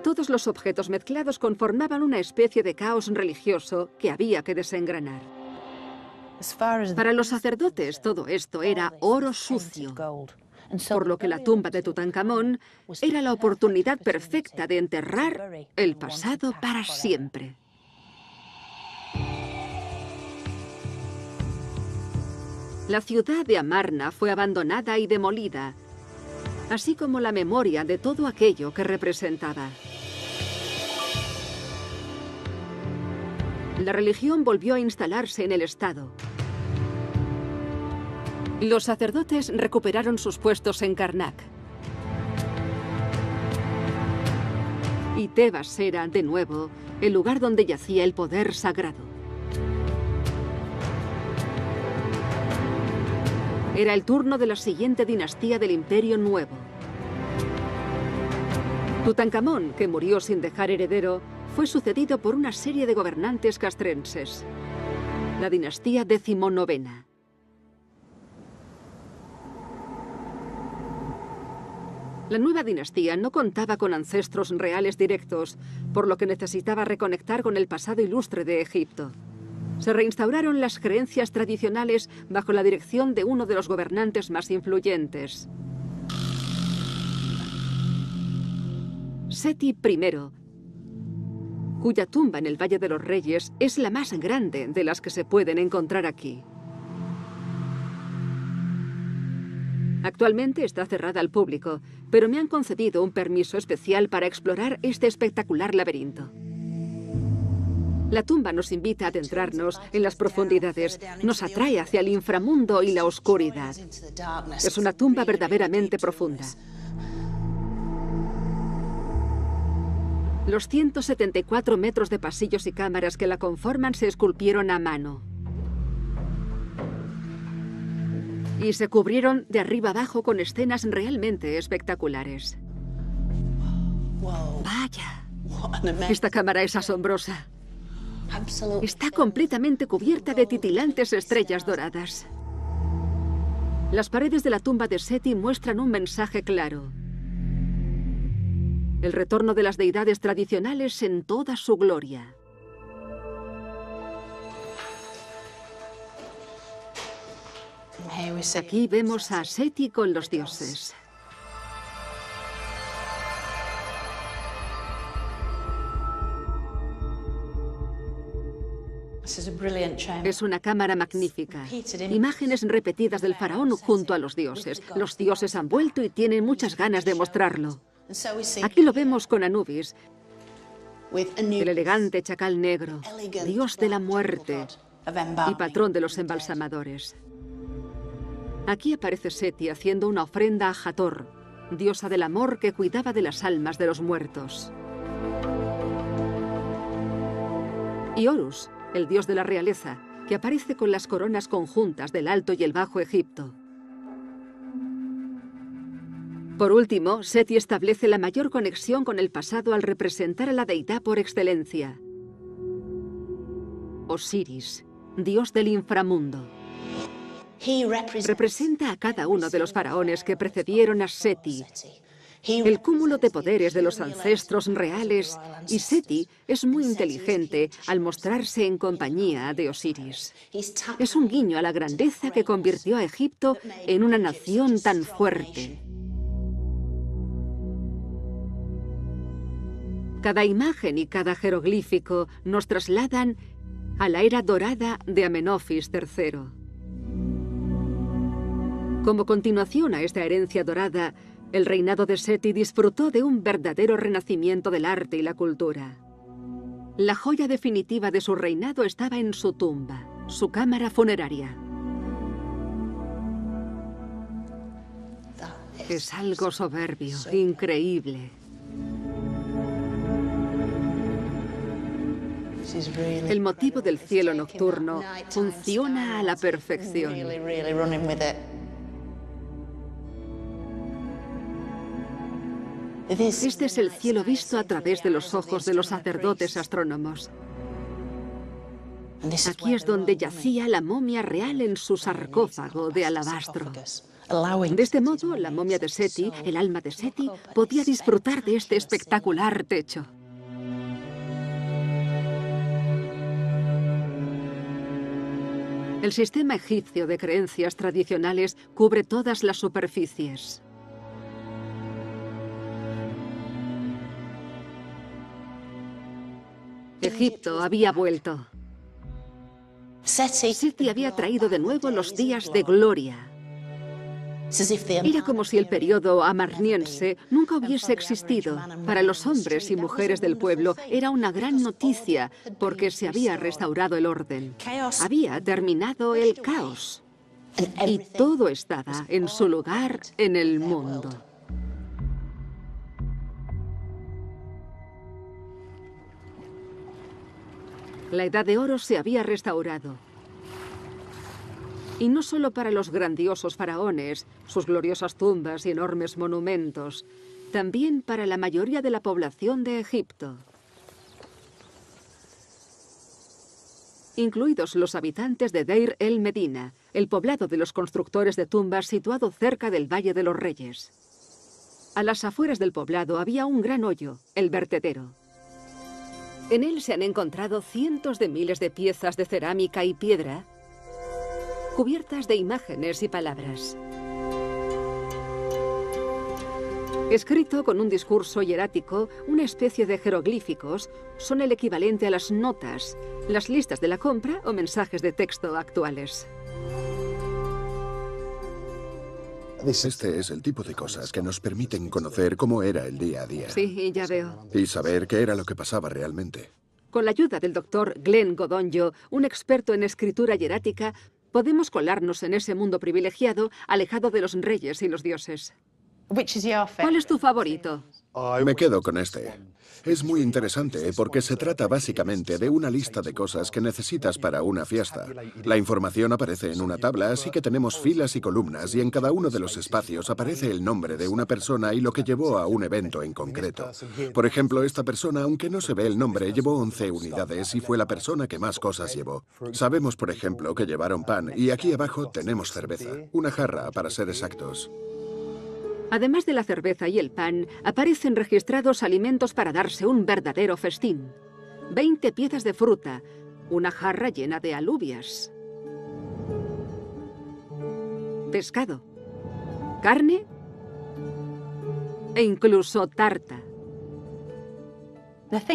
Todos los objetos mezclados conformaban una especie de caos religioso que había que desengranar. Para los sacerdotes, todo esto era oro sucio, por lo que la tumba de Tutankamón era la oportunidad perfecta de enterrar el pasado para siempre. La ciudad de Amarna fue abandonada y demolida, así como la memoria de todo aquello que representaba. La religión volvió a instalarse en el Estado. Los sacerdotes recuperaron sus puestos en Karnak. Y Tebas era, de nuevo, el lugar donde yacía el poder sagrado. Era el turno de la siguiente dinastía del Imperio Nuevo. Tutankamón, que murió sin dejar heredero, fue sucedido por una serie de gobernantes castrenses. La dinastía decimonovena. La nueva dinastía no contaba con ancestros reales directos, por lo que necesitaba reconectar con el pasado ilustre de Egipto. Se reinstauraron las creencias tradicionales bajo la dirección de uno de los gobernantes más influyentes, Seti I, cuya tumba en el Valle de los Reyes es la más grande de las que se pueden encontrar aquí. Actualmente está cerrada al público, pero me han concedido un permiso especial para explorar este espectacular laberinto. La tumba nos invita a adentrarnos en las profundidades, nos atrae hacia el inframundo y la oscuridad. Es una tumba verdaderamente profunda. Los 174 metros de pasillos y cámaras que la conforman se esculpieron a mano. Y se cubrieron de arriba abajo con escenas realmente espectaculares. Vaya, esta cámara es asombrosa. Está completamente cubierta de titilantes estrellas doradas. Las paredes de la tumba de Seti muestran un mensaje claro: el retorno de las deidades tradicionales en toda su gloria. Aquí vemos a Seti con los dioses. Es una cámara magnífica. Imágenes repetidas del faraón junto a los dioses. Los dioses han vuelto y tienen muchas ganas de mostrarlo. Aquí lo vemos con Anubis, el elegante chacal negro, dios de la muerte y patrón de los embalsamadores. Aquí aparece Seti haciendo una ofrenda a Hathor, diosa del amor que cuidaba de las almas de los muertos. Y Horus, el dios de la realeza, que aparece con las coronas conjuntas del Alto y el Bajo Egipto. Por último, Seti establece la mayor conexión con el pasado al representar a la deidad por excelencia: Osiris, dios del inframundo. Representa a cada uno de los faraones que precedieron a Seti, el cúmulo de poderes de los ancestros reales, y Seti es muy inteligente al mostrarse en compañía de Osiris. Es un guiño a la grandeza que convirtió a Egipto en una nación tan fuerte. Cada imagen y cada jeroglífico nos trasladan a la era dorada de Amenofis III. Como continuación a esta herencia dorada, el reinado de Seti disfrutó de un verdadero renacimiento del arte y la cultura. La joya definitiva de su reinado estaba en su tumba, su cámara funeraria. Es algo soberbio, increíble. El motivo del cielo nocturno funciona a la perfección. Este es el cielo visto a través de los ojos de los sacerdotes astrónomos. Aquí es donde yacía la momia real en su sarcófago de alabastro. De este modo, la momia de Seti, el alma de Seti, podía disfrutar de este espectacular techo. El sistema egipcio de creencias tradicionales cubre todas las superficies. Egipto había vuelto. Seti había traído de nuevo los días de gloria. Era como si el periodo amarniense nunca hubiese existido. Para los hombres y mujeres del pueblo era una gran noticia porque se había restaurado el orden. Había terminado el caos. Y todo estaba en su lugar en el mundo. La Edad de Oro se había restaurado. Y no solo para los grandiosos faraones, sus gloriosas tumbas y enormes monumentos, también para la mayoría de la población de Egipto, incluidos los habitantes de Deir el-Medina, el poblado de los constructores de tumbas situado cerca del Valle de los Reyes. A las afueras del poblado había un gran hoyo, el vertedero. En él se han encontrado cientos de miles de piezas de cerámica y piedra, cubiertas de imágenes y palabras. Escrito con un discurso hierático, una especie de jeroglíficos, son el equivalente a las notas, las listas de la compra o mensajes de texto actuales.
Este es el tipo de cosas que nos permiten conocer cómo era el día a día.
Sí, ya veo.
Y saber qué era lo que pasaba realmente.
Con la ayuda del doctor Glenn Godonjo, un experto en escritura hierática, podemos colarnos en ese mundo privilegiado, alejado de los reyes y los dioses. ¿Cuál es tu favorito?
Me quedo con este. Es muy interesante porque se trata básicamente de una lista de cosas que necesitas para una fiesta. La información aparece en una tabla, así que tenemos filas y columnas y en cada uno de los espacios aparece el nombre de una persona y lo que llevó a un evento en concreto. Por ejemplo, esta persona, aunque no se ve el nombre, llevó 11 unidades y fue la persona que más cosas llevó. Sabemos, por ejemplo, que llevaron pan y aquí abajo tenemos cerveza, una jarra para ser exactos.
Además de la cerveza y el pan, aparecen registrados alimentos para darse un verdadero festín. 20 piezas de fruta, una jarra llena de alubias, pescado, carne e incluso tarta.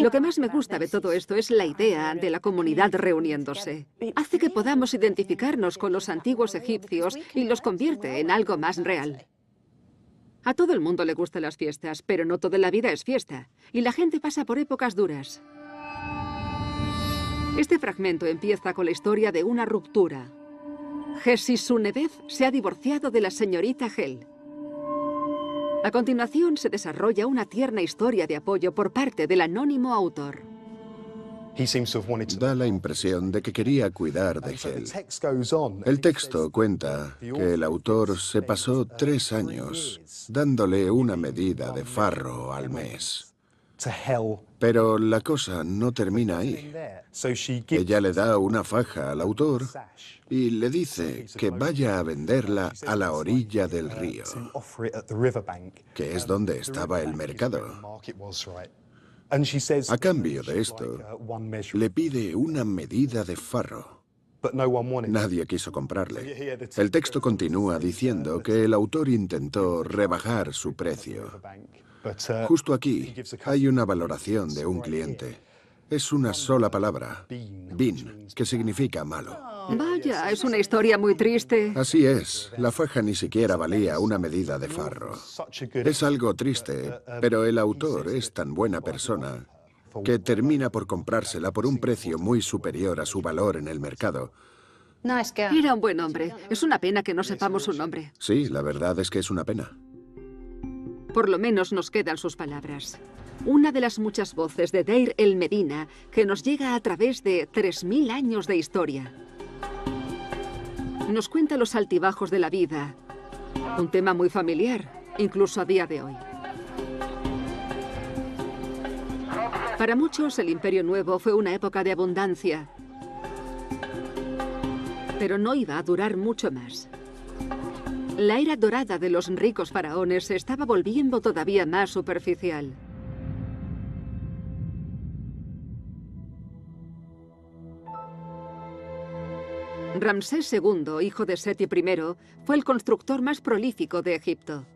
Lo que más me gusta de todo esto es la idea de la comunidad reuniéndose. Hace que podamos identificarnos con los antiguos egipcios y los convierte en algo más real. A todo el mundo le gustan las fiestas, pero no toda la vida es fiesta, y la gente pasa por épocas duras. Este fragmento empieza con la historia de una ruptura. Jesisunebez se ha divorciado de la señorita Hel. A continuación se desarrolla una tierna historia de apoyo por parte del anónimo autor.
Da la impresión de que quería cuidar de Hel. El texto cuenta que el autor se pasó 3 años dándole una medida de farro al mes. Pero la cosa no termina ahí. Ella le da una faja al autor y le dice que vaya a venderla a la orilla del río, que es donde estaba el mercado. A cambio de esto, le pide una medida de farro. Nadie quiso comprarle. El texto continúa diciendo que el autor intentó rebajar su precio. Justo aquí hay una valoración de un cliente. Es una sola palabra, bin, que significa malo.
Vaya, es una historia muy triste.
Así es, la faja ni siquiera valía una medida de farro. Es algo triste, pero el autor es tan buena persona que termina por comprársela por un precio muy superior a su valor en el mercado.
Era un buen hombre. Es una pena que no sepamos su nombre.
Sí, la verdad es que es una pena.
Por lo menos nos quedan sus palabras. Una de las muchas voces de Deir el Medina que nos llega a través de 3000 años de historia. Nos cuenta los altibajos de la vida, un tema muy familiar, incluso a día de hoy. Para muchos, el Imperio Nuevo fue una época de abundancia, pero no iba a durar mucho más. La era dorada de los ricos faraones se estaba volviendo todavía más superficial. Ramsés II, hijo de Seti I, fue el constructor más prolífico de Egipto.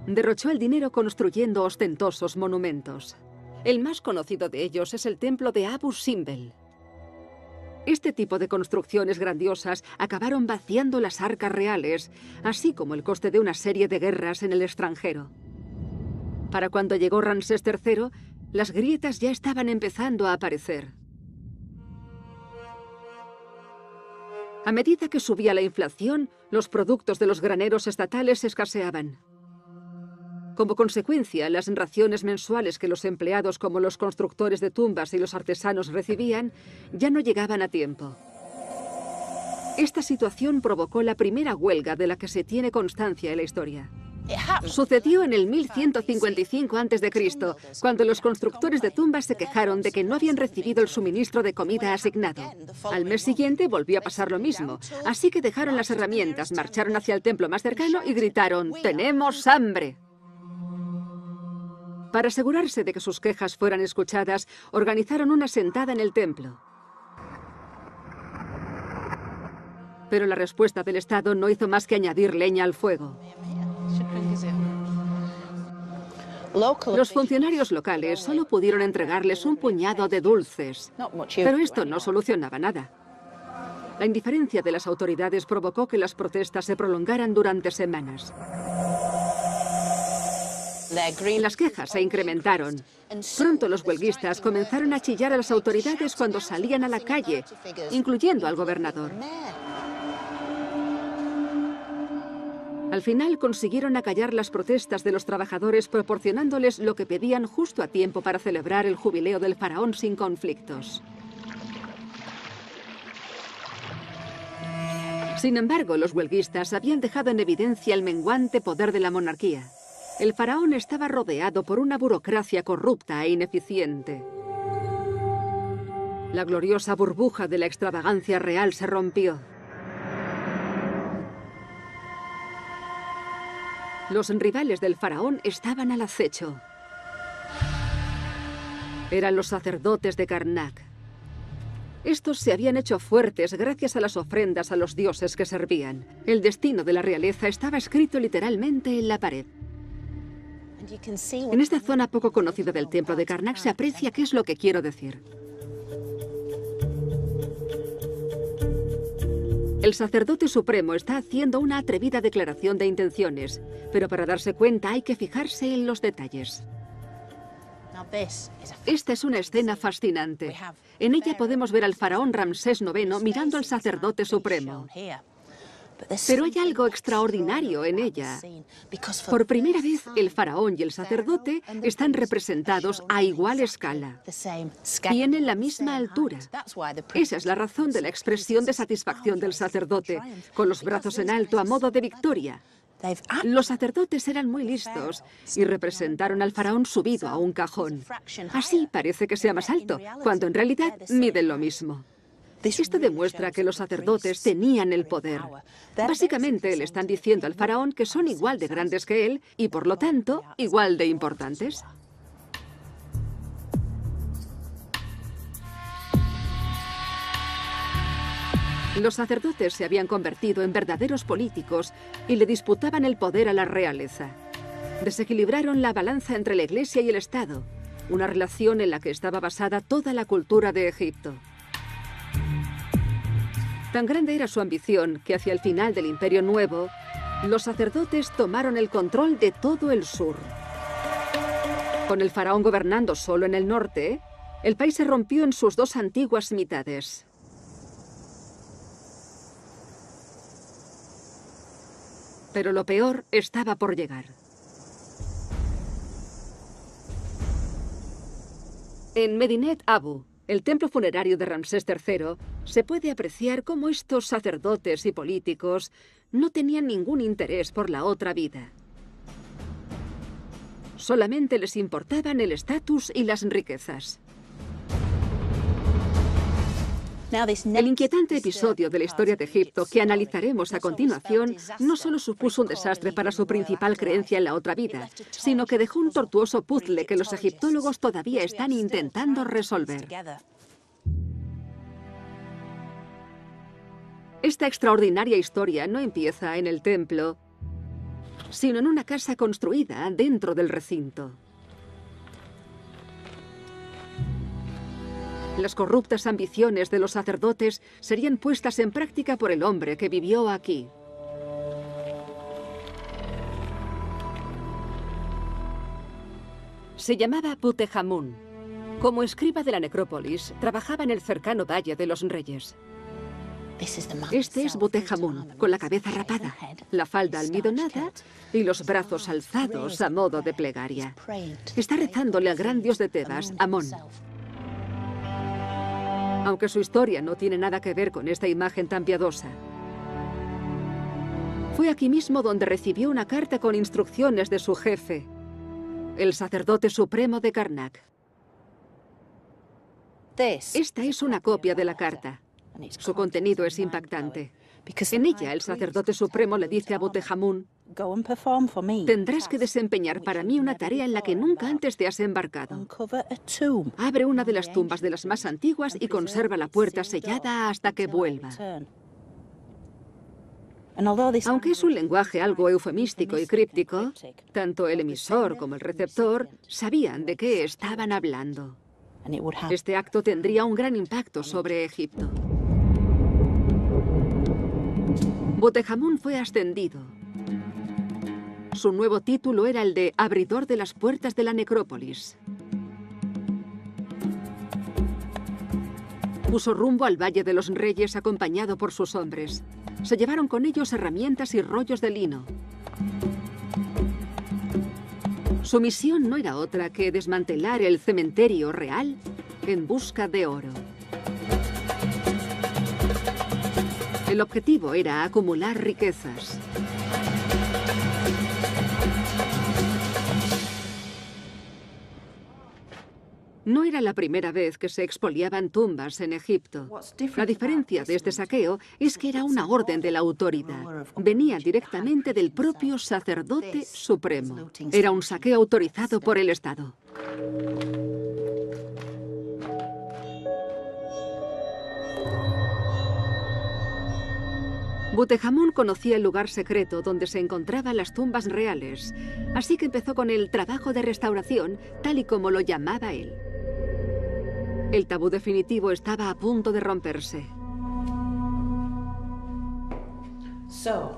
Derrochó el dinero construyendo ostentosos monumentos. El más conocido de ellos es el templo de Abu Simbel. Este tipo de construcciones grandiosas acabaron vaciando las arcas reales, así como el coste de una serie de guerras en el extranjero. Para cuando llegó Ramsés III, las grietas ya estaban empezando a aparecer. A medida que subía la inflación, los productos de los graneros estatales escaseaban. Como consecuencia, las raciones mensuales que los empleados como los constructores de tumbas y los artesanos recibían ya no llegaban a tiempo. Esta situación provocó la primera huelga de la que se tiene constancia en la historia. Sucedió en el 1155 a.C., cuando los constructores de tumbas se quejaron de que no habían recibido el suministro de comida asignado. Al mes siguiente volvió a pasar lo mismo, así que dejaron las herramientas, marcharon hacia el templo más cercano y gritaron: ¡Tenemos hambre! Para asegurarse de que sus quejas fueran escuchadas, organizaron una sentada en el templo. Pero la respuesta del Estado no hizo más que añadir leña al fuego. Los funcionarios locales solo pudieron entregarles un puñado de dulces, pero esto no solucionaba nada. La indiferencia de las autoridades provocó que las protestas se prolongaran durante semanas. Las quejas se incrementaron. Pronto los huelguistas comenzaron a chillar a las autoridades cuando salían a la calle, incluyendo al gobernador. Al Al final consiguieron acallar las protestas de los trabajadores proporcionándoles lo que pedían justo a tiempo para celebrar el jubileo del faraón sin conflictos. Sin embargo, los huelguistas habían dejado en evidencia el menguante poder de la monarquía. El faraón estaba rodeado por una burocracia corrupta e ineficiente. La gloriosa burbuja de la extravagancia real se rompió. Los rivales del faraón estaban al acecho. Eran los sacerdotes de Karnak. Estos se habían hecho fuertes gracias a las ofrendas a los dioses que servían. El destino de la realeza estaba escrito literalmente en la pared. En esta zona poco conocida del templo de Karnak se aprecia qué es lo que quiero decir. El sacerdote supremo está haciendo una atrevida declaración de intenciones, pero para darse cuenta hay que fijarse en los detalles. Esta es una escena fascinante. En ella podemos ver al faraón Ramsés IX mirando al sacerdote supremo. Pero hay algo extraordinario en ella. Por primera vez, el faraón y el sacerdote están representados a igual escala. Tienen la misma altura. Esa es la razón de la expresión de satisfacción del sacerdote, con los brazos en alto a modo de victoria. Los sacerdotes eran muy listos y representaron al faraón subido a un cajón. Así parece que sea más alto, cuando en realidad miden lo mismo. Esto demuestra que los sacerdotes tenían el poder. Básicamente le están diciendo al faraón que son igual de grandes que él y, por lo tanto, igual de importantes. Los sacerdotes se habían convertido en verdaderos políticos y le disputaban el poder a la realeza. Desequilibraron la balanza entre la Iglesia y el Estado, una relación en la que estaba basada toda la cultura de Egipto. Tan grande era su ambición que hacia el final del Imperio Nuevo, los sacerdotes tomaron el control de todo el sur. Con el faraón gobernando solo en el norte, el país se rompió en sus dos antiguas mitades. Pero lo peor estaba por llegar. En Medinet Abu, el templo funerario de Ramsés III, se puede apreciar cómo estos sacerdotes y políticos no tenían ningún interés por la otra vida. Solamente les importaban el estatus y las riquezas. El inquietante episodio de la historia de Egipto que analizaremos a continuación no solo supuso un desastre para su principal creencia en la otra vida, sino que dejó un tortuoso puzzle que los egiptólogos todavía están intentando resolver. Esta extraordinaria historia no empieza en el templo, sino en una casa construida dentro del recinto. Las corruptas ambiciones de los sacerdotes serían puestas en práctica por el hombre que vivió aquí. Se llamaba Butehamun. Como escriba de la necrópolis, trabajaba en el cercano Valle de los Reyes. Este es Butehamun, con la cabeza rapada, la falda almidonada y los brazos alzados a modo de plegaria. Está rezándole al gran dios de Tebas, Amón. Aunque su historia no tiene nada que ver con esta imagen tan piadosa. Fue aquí mismo donde recibió una carta con instrucciones de su jefe, el sacerdote supremo de Karnak. Esta es una copia de la carta. Su contenido es impactante. En ella, el sacerdote supremo le dice a Butehamun: tendrás que desempeñar para mí una tarea en la que nunca antes te has embarcado. Abre una de las tumbas de las más antiguas y conserva la puerta sellada hasta que vuelva. Aunque es un lenguaje algo eufemístico y críptico, tanto el emisor como el receptor sabían de qué estaban hablando. Este acto tendría un gran impacto sobre Egipto. Butehamun fue ascendido. Su nuevo título era el de abridor de las puertas de la necrópolis. Puso rumbo al Valle de los Reyes acompañado por sus hombres. Se llevaron con ellos herramientas y rollos de lino. Su misión no era otra que desmantelar el cementerio real en busca de oro. El objetivo era acumular riquezas. No era la primera vez que se expoliaban tumbas en Egipto. La diferencia de este saqueo es que era una orden de la autoridad. Venía directamente del propio sacerdote supremo. Era un saqueo autorizado por el Estado. Butejamun conocía el lugar secreto donde se encontraban las tumbas reales, así que empezó con el trabajo de restauración, tal y como lo llamaba él. El tabú definitivo estaba a punto de romperse.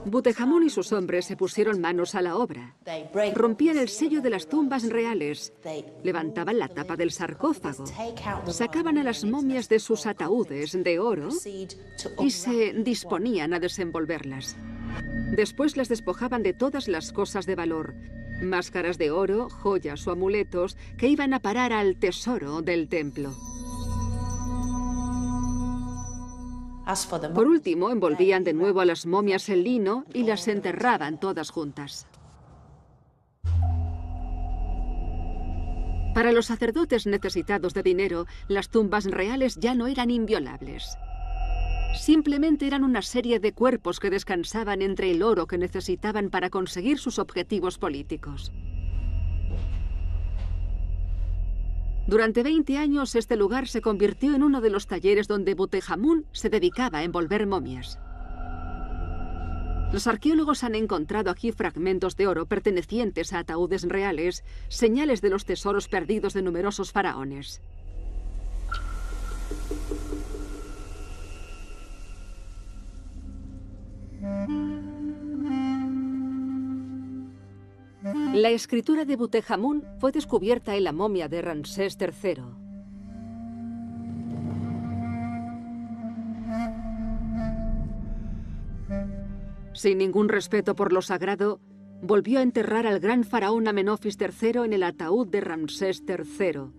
Butejamun y sus hombres se pusieron manos a la obra. Rompían el sello de las tumbas reales, levantaban la tapa del sarcófago, sacaban a las momias de sus ataúdes de oro y se disponían a desenvolverlas. Después las despojaban de todas las cosas de valor, máscaras de oro, joyas o amuletos que iban a parar al tesoro del templo. Por último, envolvían de nuevo a las momias en lino y las enterraban todas juntas. Para los sacerdotes necesitados de dinero, las tumbas reales ya no eran inviolables. Simplemente eran una serie de cuerpos que descansaban entre el oro que necesitaban para conseguir sus objetivos políticos. Durante 20 años, este lugar se convirtió en uno de los talleres donde Butejamun se dedicaba a envolver momias. Los arqueólogos han encontrado aquí fragmentos de oro pertenecientes a ataúdes reales, señales de los tesoros perdidos de numerosos faraones. La escritura de Butejamun fue descubierta en la momia de Ramsés III. Sin ningún respeto por lo sagrado, volvió a enterrar al gran faraón Amenofis III en el ataúd de Ramsés III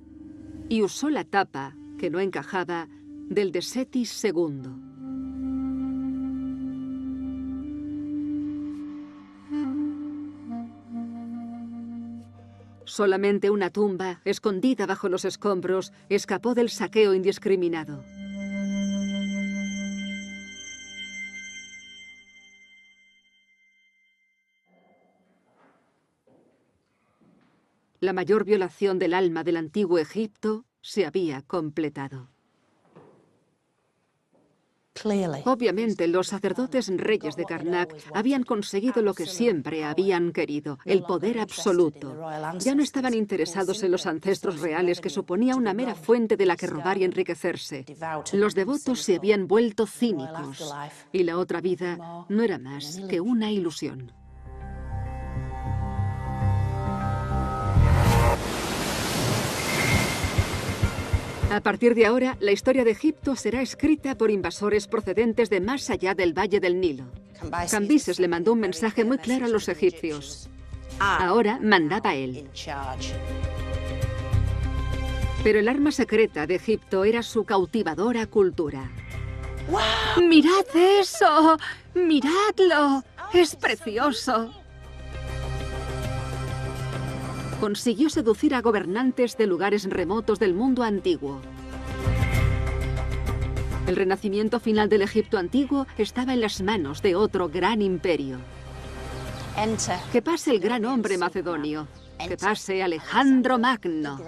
y usó la tapa, que no encajaba, del de Setis II. Solamente una tumba, escondida bajo los escombros, escapó del saqueo indiscriminado. La mayor violación del alma del antiguo Egipto se había completado. Obviamente, los sacerdotes reyes de Karnak habían conseguido lo que siempre habían querido, el poder absoluto. Ya no estaban interesados en los ancestros reales, que suponía una mera fuente de la que robar y enriquecerse. Los devotos se habían vuelto cínicos, y la otra vida no era más que una ilusión. A partir de ahora, la historia de Egipto será escrita por invasores procedentes de más allá del Valle del Nilo. Cambises le mandó un mensaje muy claro a los egipcios. Ahora mandaba él. Pero el arma secreta de Egipto era su cautivadora cultura. ¡Wow! ¡Mirad eso! ¡Miradlo! ¡Es precioso! Consiguió seducir a gobernantes de lugares remotos del mundo antiguo. El renacimiento final del Egipto antiguo estaba en las manos de otro gran imperio. Que pase el gran hombre macedonio. Que pase Alejandro Magno.